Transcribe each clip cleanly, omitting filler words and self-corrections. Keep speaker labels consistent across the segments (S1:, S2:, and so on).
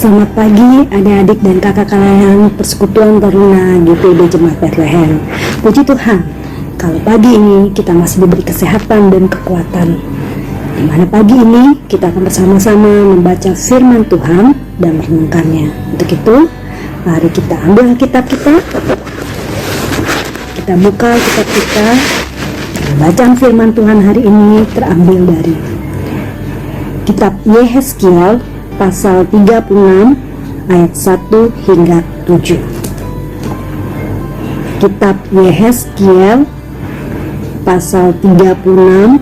S1: Selamat pagi adik-adik dan kakak kalian Persekutuan Taruna GPB Jemaat Bethlehem. Puji Tuhan, kalau pagi ini kita masih diberi kesehatan dan kekuatan, di mana pagi ini kita akan bersama-sama membaca firman Tuhan dan merenungkannya. Untuk itu, mari kita ambil kitab kita buka kitab kita. Bacaan firman Tuhan hari ini terambil dari kitab Yehezkiel pasal 36 ayat 1 hingga 7. Kitab Yehezkiel pasal 36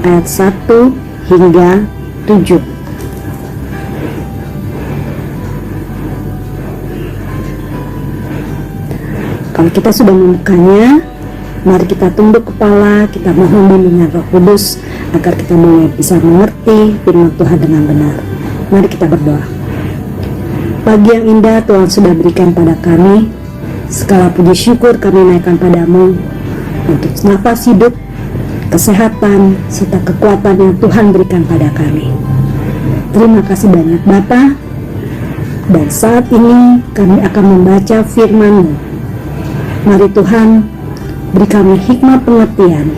S1: ayat 1 hingga 7. Kalau kita sudah membukanya, mari kita tunduk kepala, kita mohon bimbingan Roh Kudus agar kita boleh bisa mengerti firman Tuhan dengan benar. Mari kita berdoa. Pagi yang indah Tuhan sudah berikan pada kami, segala puji syukur kami naikkan padamu untuk nafas hidup, kesehatan, serta kekuatan yang Tuhan berikan pada kami. Terima kasih banyak Bapa. Dan saat ini kami akan membaca firman-Mu. Mari Tuhan, beri kami hikmat pengertian,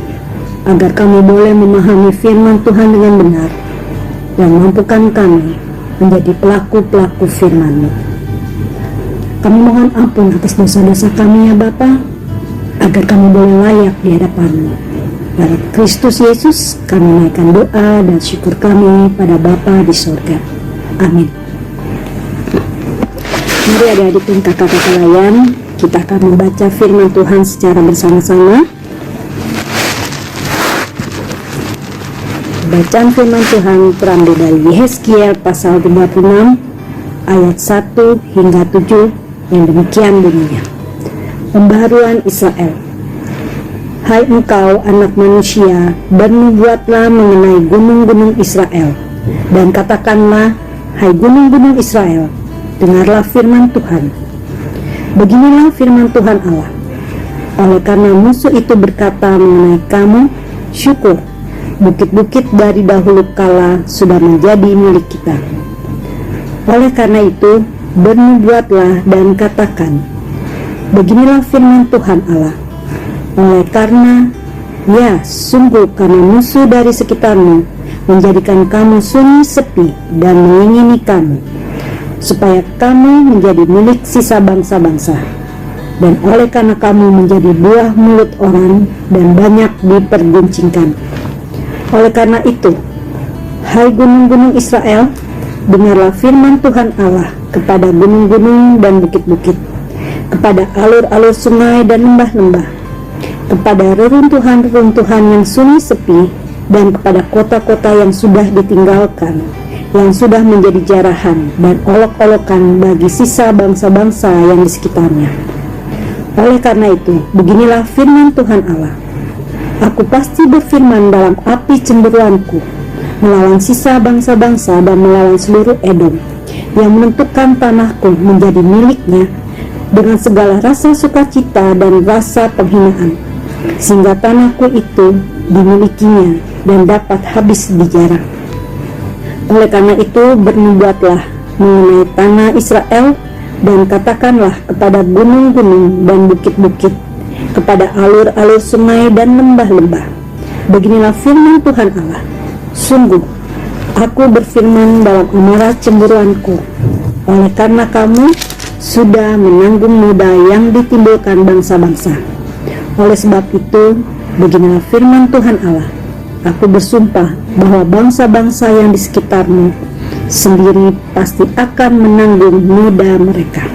S1: agar kami boleh memahami firman Tuhan dengan benar, dan mampukan kami menjadi pelaku-pelaku firman-Mu. Kami mohon ampun atas dosa-dosa kami ya Bapa, agar kami boleh layak di hadapan-Mu. Dalam Kristus Yesus kami naikkan doa dan syukur kami pada Bapa di sorga. Amin. Mari adik-adik dan kakak-kakak layan, kita akan membaca firman Tuhan secara bersama-sama. Bacaan firman Tuhan terambil dari Yehezkiel pasal 36 ayat 1 hingga 7 yang demikian bunyinya. Pembaharuan Israel. Hai engkau anak manusia, bernubuatlah mengenai gunung-gunung Israel, dan katakanlah, hai gunung-gunung Israel, dengarlah firman Tuhan. Beginilah firman Tuhan Allah. Oleh karena musuh itu berkata mengenai kamu, syukur, bukit-bukit dari dahulu kala sudah menjadi milik kita. Oleh karena itu, bernubuatlah dan katakan, beginilah firman Tuhan Allah. Oleh karena, ya sungguh karena musuh dari sekitarmu menjadikan kamu sunyi sepi dan mengingini kamu, supaya kamu menjadi milik sisa bangsa-bangsa, dan oleh karena kamu menjadi buah mulut orang dan banyak diperguncingkan. Oleh karena itu, hai gunung-gunung Israel, dengarlah firman Tuhan Allah kepada gunung-gunung dan bukit-bukit, kepada alur-alur sungai dan lembah-lembah, kepada reruntuhan-reruntuhan yang sunyi sepi, dan kepada kota-kota yang sudah ditinggalkan, yang sudah menjadi jarahan dan olok-olokan bagi sisa bangsa-bangsa yang di sekitarnya. Oleh karena itu, beginilah firman Tuhan Allah. Aku pasti berfirman dalam api cemburuanku, melawan sisa bangsa-bangsa dan melawan seluruh Edom, yang menentukan tanahku menjadi miliknya dengan segala rasa sukacita dan rasa penghinaan, sehingga tanahku itu dimilikinya dan dapat habis dijarah. Oleh karena itu, bernubuatlah mengenai tanah Israel, dan katakanlah kepada gunung-gunung dan bukit-bukit, kepada alur-alur sungai dan lembah-lembah, beginilah firman Tuhan Allah. Sungguh, aku berfirman dalam amarah cemburuanku, oleh karena kamu sudah menanggung noda yang ditimbulkan bangsa-bangsa. Oleh sebab itu, beginilah firman Tuhan Allah. Aku bersumpah bahwa bangsa-bangsa yang di sekitarmu sendiri pasti akan menanggung noda mereka.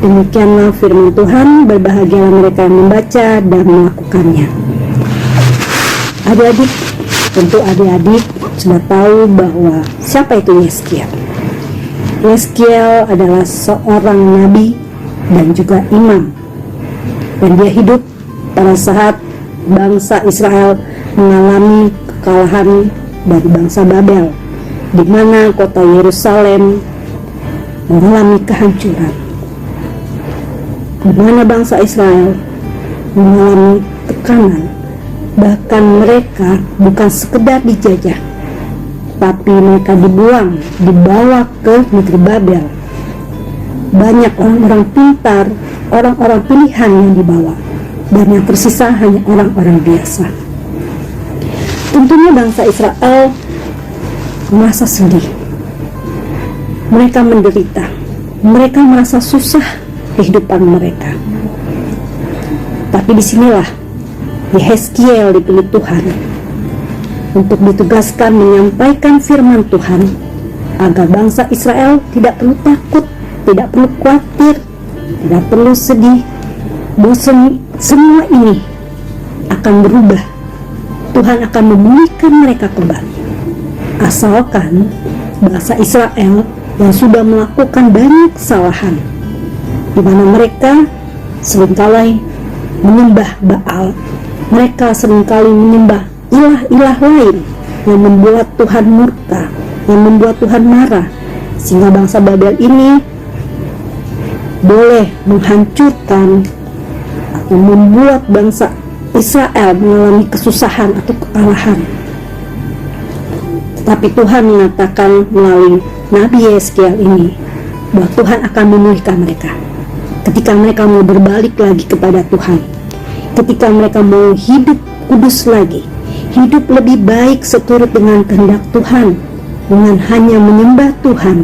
S1: Demikianlah firman Tuhan. Berbahagialah mereka yang membaca dan melakukannya. Adik-adik, tentu adik-adik sudah tahu bahwa siapa itu Yehezkiel. Yehezkiel adalah seorang nabi dan juga imam, dan dia hidup pada saat bangsa Israel mengalami kekalahan dari bangsa Babel, di mana kota Yerusalem mengalami kehancuran, di mana bangsa Israel mengalami tekanan, bahkan mereka bukan sekedar dijajah, tapi mereka dibawa ke negeri Babel. Banyak orang-orang pintar, orang-orang pilihan yang dibawa, dan yang tersisa hanya orang-orang biasa. Tentunya bangsa Israel merasa sedih. Mereka menderita. Mereka merasa susah kehidupan mereka. Tapi disinilah Yehezkiel dipilih Tuhan untuk ditugaskan menyampaikan firman Tuhan agar bangsa Israel tidak perlu takut, tidak perlu khawatir, tidak perlu sedih, bahwa semua ini akan berubah. Tuhan akan memulihkan mereka kembali, asalkan bangsa Israel yang sudah melakukan banyak kesalahan, di mana mereka seringkali menyembah Baal, mereka seringkali menyembah ilah-ilah lain yang membuat Tuhan murka, yang membuat Tuhan marah, sehingga bangsa Babel ini boleh menghancurkan atau membuat bangsa Israel mengalami kesusahan atau kekalahan. Tetapi Tuhan mengatakan melalui Nabi Yehezkiel ini bahwa Tuhan akan memulihkan mereka ketika mereka mau berbalik lagi kepada Tuhan, ketika mereka mau hidup kudus lagi, hidup lebih baik seturut dengan kehendak Tuhan, dengan hanya menyembah Tuhan,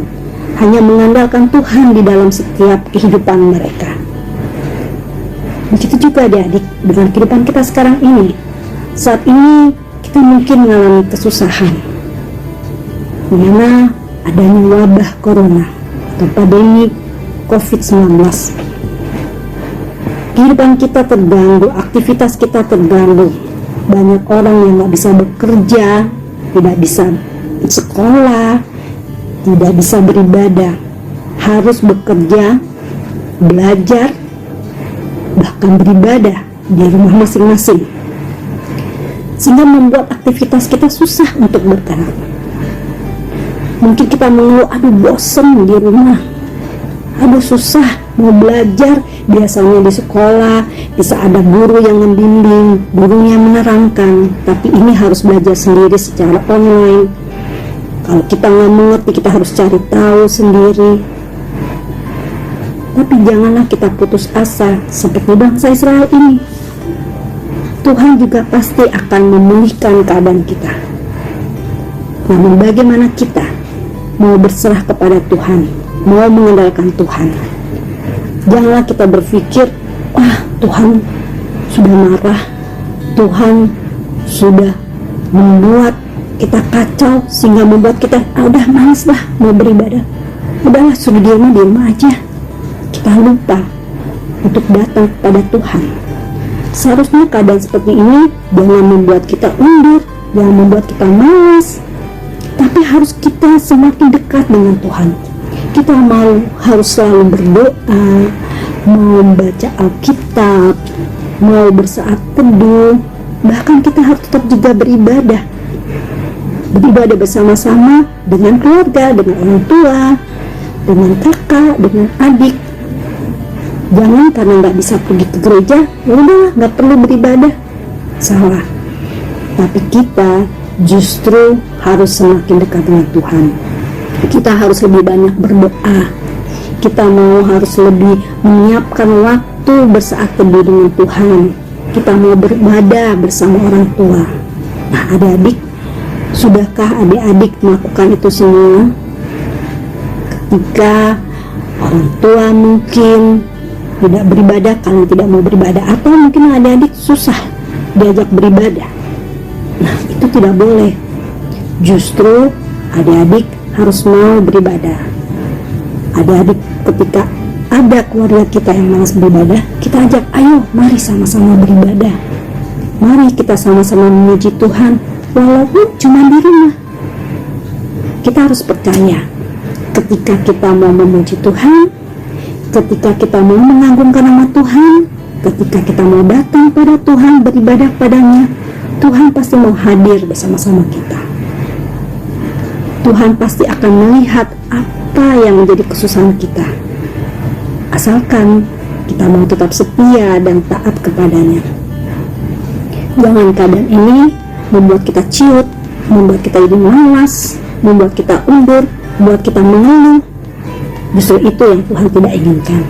S1: hanya mengandalkan Tuhan di dalam setiap kehidupan mereka. Begitu juga adik-adik dengan kehidupan kita sekarang ini. Saat ini kita mungkin mengalami kesusahan, di mana adanya wabah corona atau pandemi COVID-19. Kehidupan kita terganggu, aktivitas kita terganggu. Banyak orang yang gak bisa bekerja, tidak bisa sekolah, tidak bisa beribadah, harus bekerja, belajar, bahkan beribadah di rumah masing-masing, sehingga membuat aktivitas kita susah untuk bergerak. Mungkin kita mengeluh, aduh bosan di rumah, aduh susah mau belajar. Biasanya di sekolah bisa ada guru yang membimbing, guru yang menerangkan, tapi ini harus belajar sendiri secara online. Kalau kita nggak mengerti, kita harus cari tahu sendiri. Tapi janganlah kita putus asa seperti bangsa Israel ini. Tuhan juga pasti akan memulihkan keadaan kita. Namun bagaimana kita mau berserah kepada Tuhan, mau mengandalkan Tuhan? Janganlah kita berpikir, wah Tuhan sudah marah, Tuhan sudah membuat kita kacau sehingga membuat kita udah malas lah mau beribadah, udahlah suruh diem aja. Kita lupa untuk datang kepada Tuhan. Seharusnya keadaan seperti ini jangan membuat kita undur, jangan membuat kita malas, tapi harus kita semakin dekat dengan Tuhan. Kita harus selalu berdoa, mau baca Alkitab, mau bersaat teduh, bahkan kita harus tetap juga beribadah bersama-sama dengan keluarga, dengan orang tua, dengan kakak, dengan adik. Jangan karena nggak bisa pergi ke gereja, ya udahlah nggak perlu beribadah. Salah. Tapi kita justru harus semakin dekat dengan Tuhan. Kita harus lebih banyak berdoa. Kita harus lebih menyiapkan waktu bersaat teduh dengan Tuhan. Kita mau beribadah bersama orang tua. Nah, adik-adik, sudahkah adik-adik melakukan itu semua? Ketika orang tua mungkin tidak beribadah, kalian tidak mau beribadah, atau mungkin adik-adik susah diajak beribadah. Nah, itu tidak boleh. Justru adik-adik harus mau beribadah. Adik-adik, ketika ada keluarga kita yang malas beribadah, kita ajak, ayo mari sama-sama beribadah. Mari kita sama-sama memuji Tuhan, walaupun cuma di rumah. Kita harus percaya, ketika kita mau memuji Tuhan, ketika kita mau mengagungkan nama Tuhan, ketika kita mau datang pada Tuhan, beribadah padanya, Tuhan pasti mau hadir bersama-sama kita. Tuhan pasti akan melihat apa yang menjadi kesusahan kita, asalkan kita mau tetap setia dan taat kepadanya. Jangan keadaan ini membuat kita ciut, membuat kita jadi malas, membuat kita undur, membuat kita mengeluh. Justru itu yang Tuhan tidak inginkan.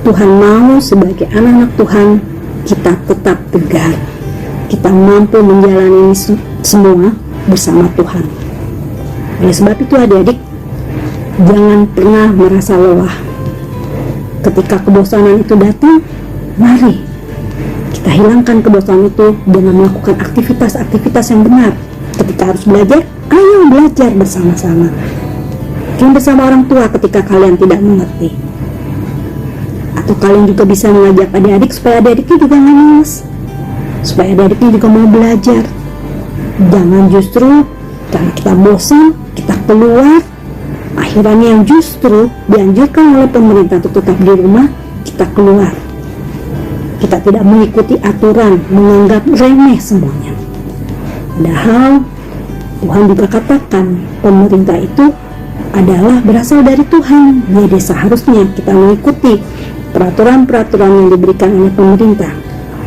S1: Tuhan mau sebagai anak-anak Tuhan kita tetap tegar, kita mampu menjalani ini semua bersama Tuhan. Oleh sebab itu adik-adik, jangan pernah merasa lelah. Ketika kebosanan itu datang, mari kita hilangkan kebosanan itu dengan melakukan aktivitas-aktivitas yang benar. Ketika harus belajar, ayo belajar bersama-sama. Mungkin bersama orang tua ketika kalian tidak mengerti. Atau kalian juga bisa mengajak adik-adik supaya adik-adiknya juga nggak males, supaya adik-adiknya juga mau belajar. Jangan justru karena kita bosan, kita keluar, akhirnya yang justru dianjurkan oleh pemerintah untuk tetap di rumah, kita keluar. Kita tidak mengikuti aturan, menganggap remeh semuanya. Padahal Tuhan juga katakan pemerintah itu adalah berasal dari Tuhan. Jadi seharusnya kita mengikuti peraturan-peraturan yang diberikan oleh pemerintah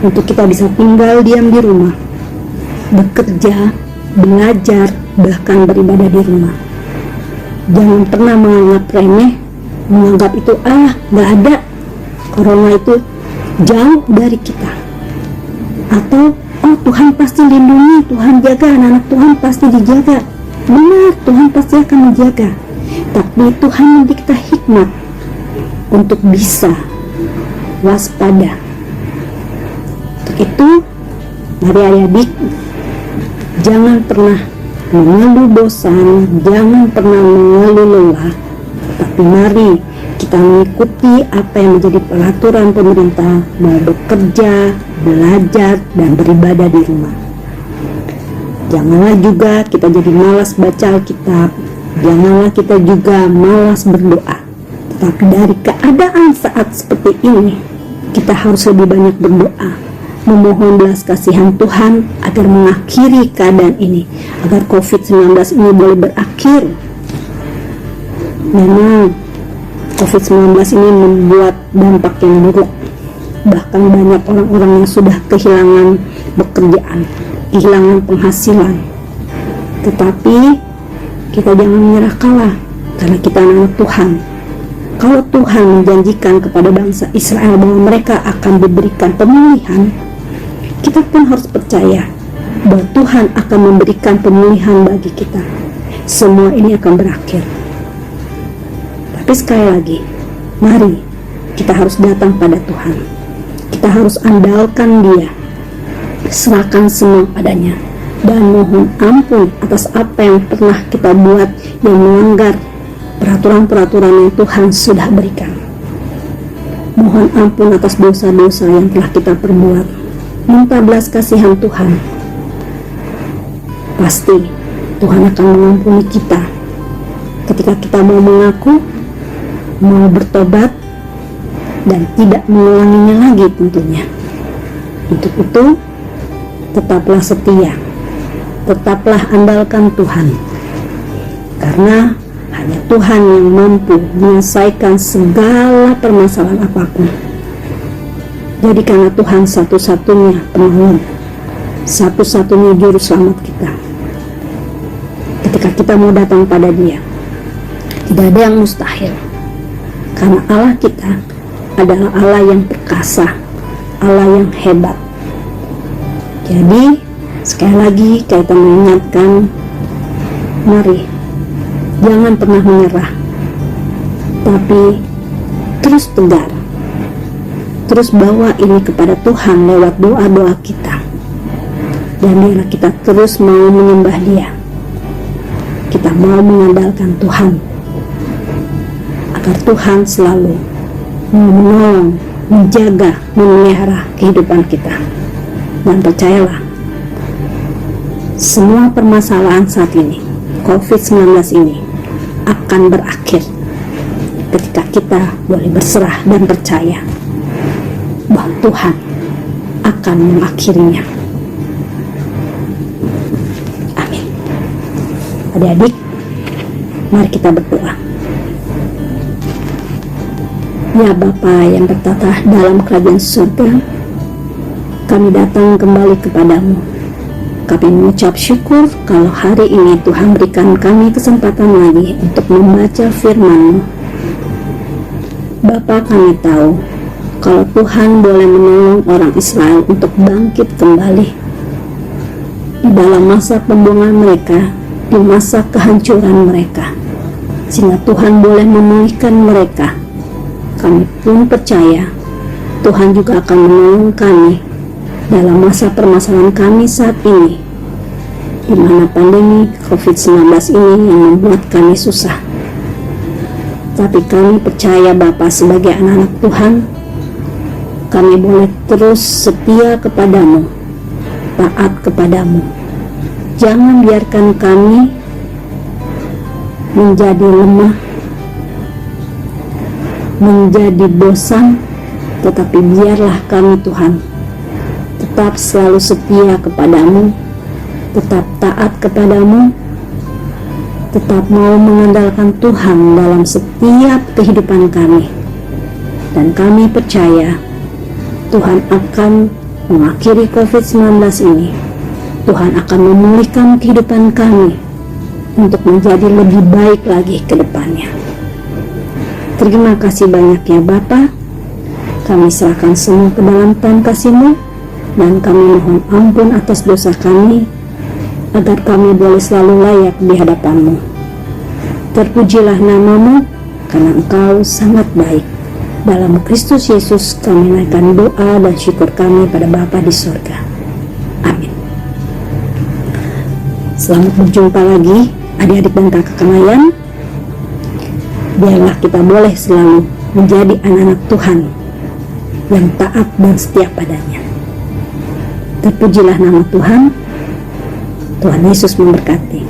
S1: untuk kita bisa tinggal diam di rumah, bekerja, belajar, bahkan beribadah di rumah. Jangan pernah menganggap remeh, menganggap itu nggak ada, corona itu jauh dari kita, atau Tuhan pasti lindungi, Tuhan jaga, anak-anak Tuhan pasti dijaga. Benar, Tuhan pasti akan menjaga, tapi Tuhan memberi kita hikmat untuk bisa waspada. Untuk itu, mari adik-adik, jangan pernah mengeluh bosan, jangan pernah mengeluh lelah, tapi mari kita mengikuti apa yang menjadi peraturan pemerintah, mau bekerja, belajar, dan beribadah di rumah. Janganlah juga kita jadi malas baca Alkitab, janganlah kita juga malas berdoa. Tetapi dari keadaan saat seperti ini, kita harus lebih banyak berdoa, memohon belas kasihan Tuhan agar mengakhiri keadaan ini, agar COVID-19 ini boleh berakhir. Memang COVID-19 ini membuat dampak yang buruk. Bahkan banyak orang-orang yang sudah kehilangan pekerjaan, kehilangan penghasilan. Tetapi kita jangan menyerah kalah, karena kita anak Tuhan. Kalau Tuhan menjanjikan kepada bangsa Israel bahwa mereka akan diberikan pemulihan, kita pun harus percaya bahwa Tuhan akan memberikan pemulihan bagi kita. Semua ini akan berakhir. Tapi sekali lagi, mari kita harus datang pada Tuhan. Kita harus andalkan Dia, serahkan semua padanya, dan mohon ampun atas apa yang pernah kita buat yang melanggar peraturan-peraturan yang Tuhan sudah berikan. Mohon ampun atas dosa-dosa yang telah kita perbuat. Minta belas kasihan Tuhan. Pasti Tuhan akan mengampuni kita ketika kita mau mengaku, mau bertobat, dan tidak mengulanginya lagi tentunya. Untuk itu, tetaplah setia, tetaplah andalkan Tuhan, karena hanya Tuhan yang mampu menyelesaikan segala permasalahan apapun. Jadikanlah Tuhan satu-satunya penolong, satu-satunya juru selamat kita. Ketika kita mau datang pada Dia, tidak ada yang mustahil, karena Allah kita adalah Allah yang perkasa, Allah yang hebat. Jadi sekali lagi kita mengingatkan, mari jangan pernah menyerah, tapi terus tegar, terus bawa ini kepada Tuhan lewat doa-doa kita, dan biarlah kita terus mau menyembah Dia. Kita mau mengandalkan Tuhan, agar Tuhan selalu menolong, menjaga, memelihara kehidupan kita. Dan percayalah, semua permasalahan saat ini, COVID-19 ini, akan berakhir ketika kita boleh berserah dan percaya bahwa Tuhan akan mengakhirinya. Amin. Adik-adik, mari kita berdoa. Ya Bapa yang bertata dalam kerajaan surga, kami datang kembali kepadamu. Kami mengucap syukur kalau hari ini Tuhan berikan kami kesempatan lagi untuk membaca firman-Mu. Bapa, kami tahu kalau Tuhan boleh menolong orang Israel untuk bangkit kembali di dalam masa pembuangan mereka, di masa kehancuran mereka, sehingga Tuhan boleh memulihkan mereka. Kami pun percaya Tuhan juga akan menolong kami dalam masa permasalahan kami saat ini, di mana pandemi COVID-19 ini yang membuat kami susah. Tapi kami percaya Bapa, sebagai anak-anak Tuhan, kami boleh terus setia kepadamu, taat kepadamu. Jangan biarkan kami menjadi lemah, menjadi bosan, tetapi biarlah kami Tuhan tetap selalu setia kepadamu, tetap taat kepadamu, tetap mau mengandalkan Tuhan dalam setiap kehidupan kami. Dan kami percaya Tuhan akan mengakhiri COVID-19 ini. Tuhan akan memulihkan kehidupan kami untuk menjadi lebih baik lagi ke depannya. Terima kasih banyak ya Bapa. Kami serahkan semua ke dalam tangan kasih-Mu, dan kami mohon ampun atas dosa kami, agar kami boleh selalu layak di hadapan-Mu. Terpujilah nama-Mu, karena Engkau sangat baik. Dalam Kristus Yesus kami naikkan doa dan syukur kami pada Bapa di surga. Amin. Selamat berjumpa lagi adik-adik dan kakak kemayan. Biarlah kita boleh selalu menjadi anak-anak Tuhan yang taat dan setia padanya. Terpujilah nama Tuhan. Tuhan Yesus memberkati.